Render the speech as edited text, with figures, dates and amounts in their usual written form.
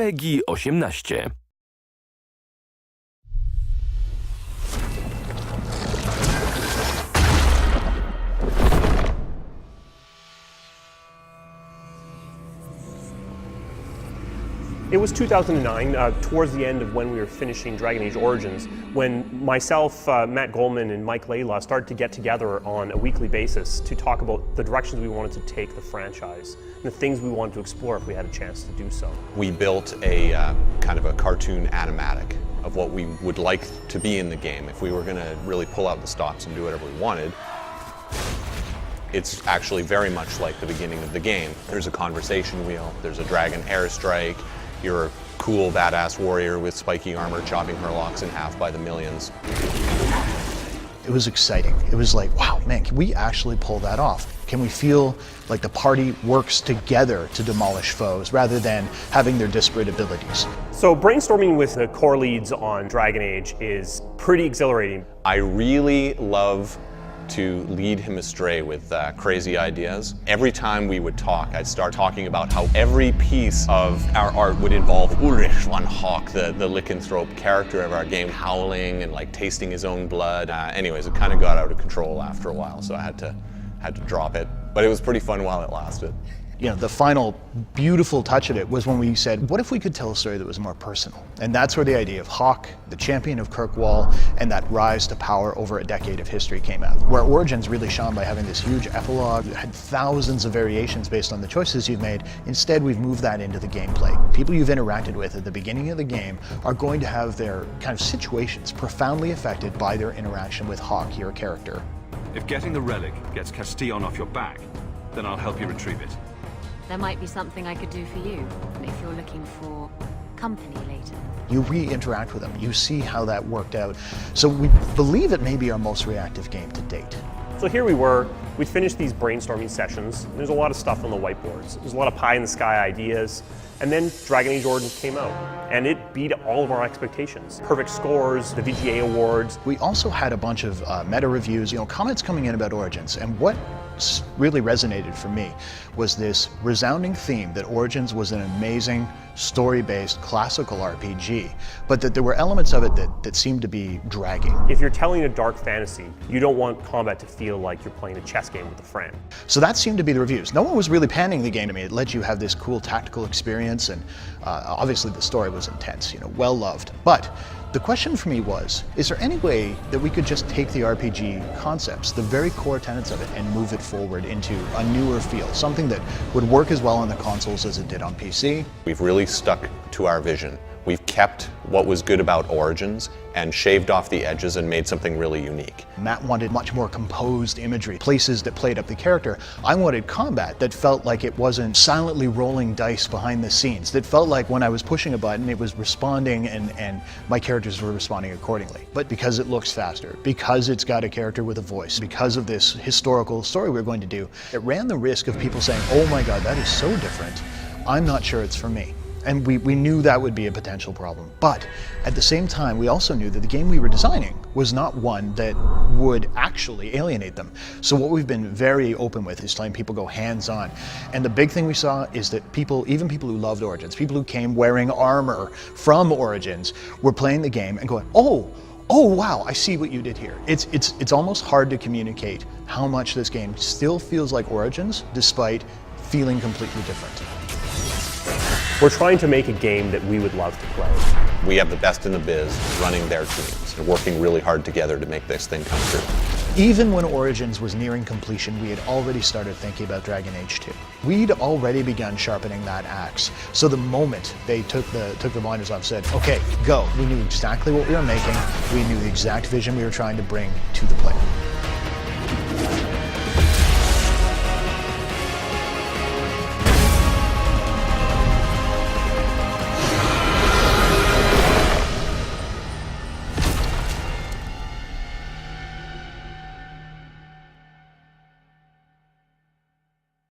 PEGI 18. It was 2009, towards the end of when we were finishing Dragon Age Origins, when myself, Matt Goldman, and Mike Layla started to get together on a weekly basis to talk about the directions we wanted to take the franchise and the things we wanted to explore if we had a chance to do so. We built a kind of a cartoon animatic of what we would like to be in the game if we were going to really pull out the stops and do whatever we wanted. It's actually very much like the beginning of the game. There's a conversation wheel, there's a dragon airstrike, you're a cool, badass warrior with spiky armor chopping Murlocs in half by the millions. It was exciting. It was like, wow, man, can we actually pull that off? Can we feel like the party works together to demolish foes rather than having their disparate abilities? So brainstorming with the core leads on Dragon Age is pretty exhilarating. I really love to lead him astray with crazy ideas. Every time we would talk, I'd start talking about how every piece of our art would involve Ulrich von Hawk, the lycanthrope character of our game, howling and like tasting his own blood. Anyways, it kind of got out of control after a while, so I had to drop it. But it was pretty fun while it lasted. You know, the final beautiful touch of it was when we said, what if we could tell a story that was more personal? And that's where the idea of Hawk, the champion of Kirkwall, and that rise to power over a decade of history came out. Where Origins really shone by having this huge epilogue that had thousands of variations based on the choices you've made. Instead, we've moved that into the gameplay. People you've interacted with at the beginning of the game are going to have their kind of situations profoundly affected by their interaction with Hawk, your character. If getting the relic gets Castillon off your back, then I'll help you retrieve it. There might be something I could do for you, if you're looking for company later. You re-interact with them, you see how that worked out. So we believe it may be our most reactive game to date. So here we were, we'd finished these brainstorming sessions. There's a lot of stuff on the whiteboards. There's a lot of pie-in-the-sky ideas. And then Dragon Age Origins came out, and it beat all of our expectations. Perfect scores, the VGA awards. We also had a bunch of meta reviews, comments coming in about Origins, and what really resonated for me was this resounding theme that Origins was an amazing story-based classical RPG, but that there were elements of it that seemed to be dragging. If you're telling a dark fantasy, you don't want combat to feel like you're playing a chess game with a friend. So that seemed to be the reviews. No one was really panning the game to me. It let you have this cool tactical experience, and obviously the story was intense, well loved. But the question for me was, is there any way that we could just take the RPG concepts, the very core tenets of it, and move it forward into a newer feel, something that would work as well on the consoles as it did on PC? We've really stuck to our vision. We've kept what was good about Origins and shaved off the edges and made something really unique. Matt wanted much more composed imagery, places that played up the character. I wanted combat that felt like it wasn't silently rolling dice behind the scenes, that felt like when I was pushing a button, it was responding and my characters were responding accordingly. But because it looks faster, because it's got a character with a voice, because of this historical story we're going to do, it ran the risk of people saying, oh my God, that is so different. I'm not sure it's for me. And we knew that would be a potential problem. But at the same time, we also knew that the game we were designing was not one that would actually alienate them. So what we've been very open with is letting people go hands-on. And the big thing we saw is that people, even people who loved Origins, people who came wearing armor from Origins, were playing the game and going, oh wow, I see what you did here. It's almost hard to communicate how much this game still feels like Origins, despite feeling completely different. We're trying to make a game that we would love to play. We have the best in the biz running their teams and working really hard together to make this thing come true. Even when Origins was nearing completion, we had already started thinking about Dragon Age 2. We'd already begun sharpening that axe. So the moment they took the blinders off, said, okay, go. We knew exactly what we were making. We knew the exact vision we were trying to bring to the player.